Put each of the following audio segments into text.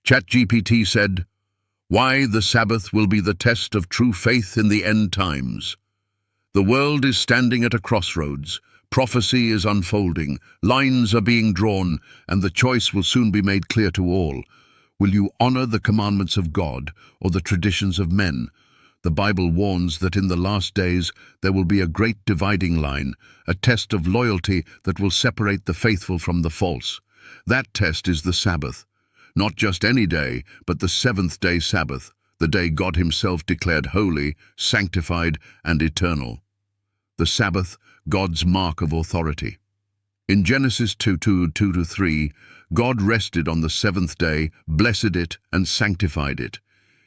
ChatGPT said, "Why the Sabbath will be the test of true faith in the end times." The world is standing at a crossroads. Prophecy is unfolding, lines are being drawn, and the choice will soon be made clear to all. Will you honor the commandments of God or the traditions of men? The Bible warns that in the last days there will be a great dividing line, a test of loyalty that will separate the faithful from the false. That test is the Sabbath. Not just any day, but the seventh-day Sabbath, the day God Himself declared holy, sanctified, and eternal. The Sabbath, God's mark of authority. In Genesis 2:2-3, God rested on the seventh day, blessed it, and sanctified it.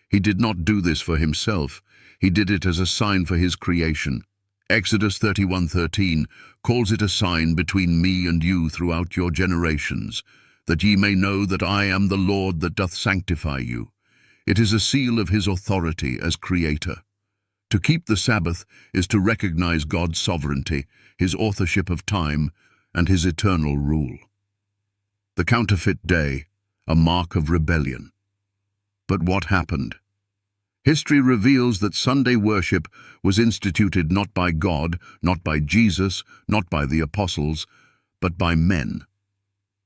He did not do this for Himself. He did it as a sign for His creation. Exodus 31:13 calls it a sign between me and you throughout your generations, that ye may know that I am the Lord that doth sanctify you. It is a seal of His authority as Creator. To keep the Sabbath is to recognize God's sovereignty, His authorship of time, and His eternal rule. The counterfeit day, a mark of rebellion. But what happened? History reveals that Sunday worship was instituted not by God, not by Jesus, not by the apostles, but by men.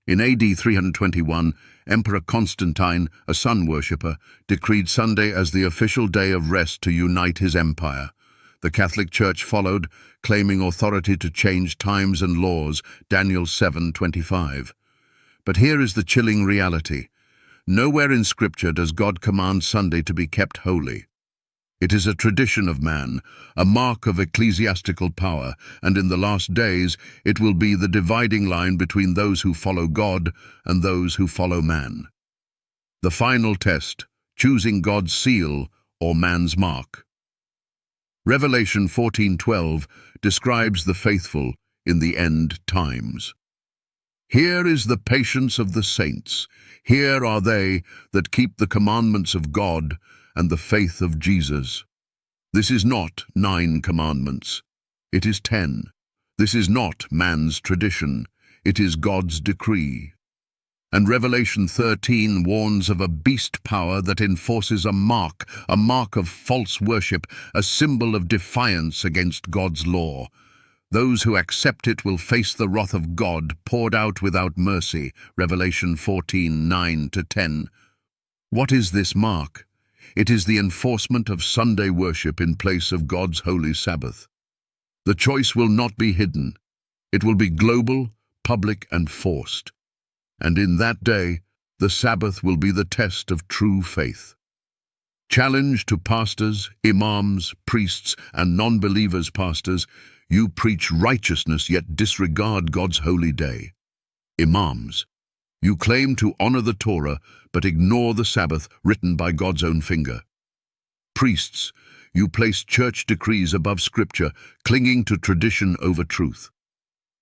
In AD 321, Emperor Constantine, a sun worshipper, decreed Sunday as the official day of rest to unite his empire. The Catholic Church followed, claiming authority to change times and laws, Daniel 7:25. But here is the chilling reality. Nowhere in Scripture does God command Sunday to be kept holy. It is a tradition of man, a mark of ecclesiastical power, and in the last days it will be the dividing line between those who follow God and those who follow man. The final test, choosing God's seal or man's mark. Revelation 14:12 describes the faithful in the end times. Here is the patience of the saints. Here are they that keep the commandments of God and the faith of Jesus. This is not 9 commandments. It is 10. This is not man's tradition. It is God's decree. And Revelation 13 warns of a beast power that enforces a mark of false worship, a symbol of defiance against God's law. Those who accept it will face the wrath of God poured out without mercy, Revelation 14:9-10. What is this mark? It is the enforcement of Sunday worship in place of God's holy Sabbath. The choice will not be hidden. It will be global, public, and forced. And in that day, the Sabbath will be the test of true faith. Challenge to pastors, imams, priests, and non-believers pastors: you preach righteousness yet disregard God's holy day. Imams, you claim to honor the Torah but ignore the Sabbath written by God's own finger. Priests, you place church decrees above Scripture, clinging to tradition over truth.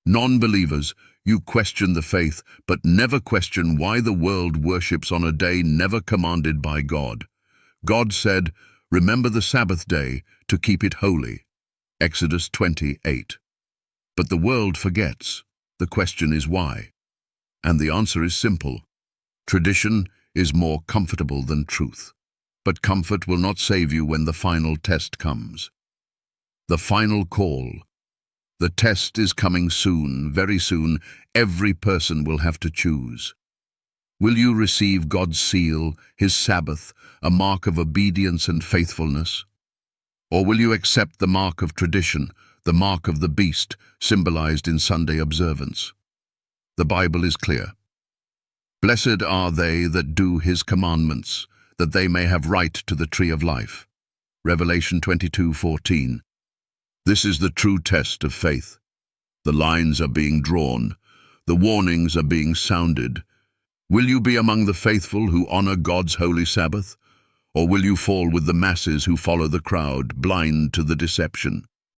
Non-believers, you question the faith but never question why the world worships on a day never commanded by God. God said, "Remember the Sabbath day to keep it holy." Exodus 20:8. But the world forgets. The question is why? And the answer is simple. Tradition is more comfortable than truth. But comfort will not save you when the final test comes. The final call. The test is coming soon, very soon. Every person will have to choose. Will you receive God's seal, His Sabbath, a mark of obedience and faithfulness? Or will you accept the mark of tradition, the mark of the beast, symbolized in Sunday observance? The Bible is clear. Blessed are they that do His commandments, that they may have right to the tree of life. Revelation 22:14. This is the true test of faith. The lines are being drawn. The warnings are being sounded. Will you be among the faithful who honor God's holy Sabbath? Or will you fall with the masses who follow the crowd, blind to the deception?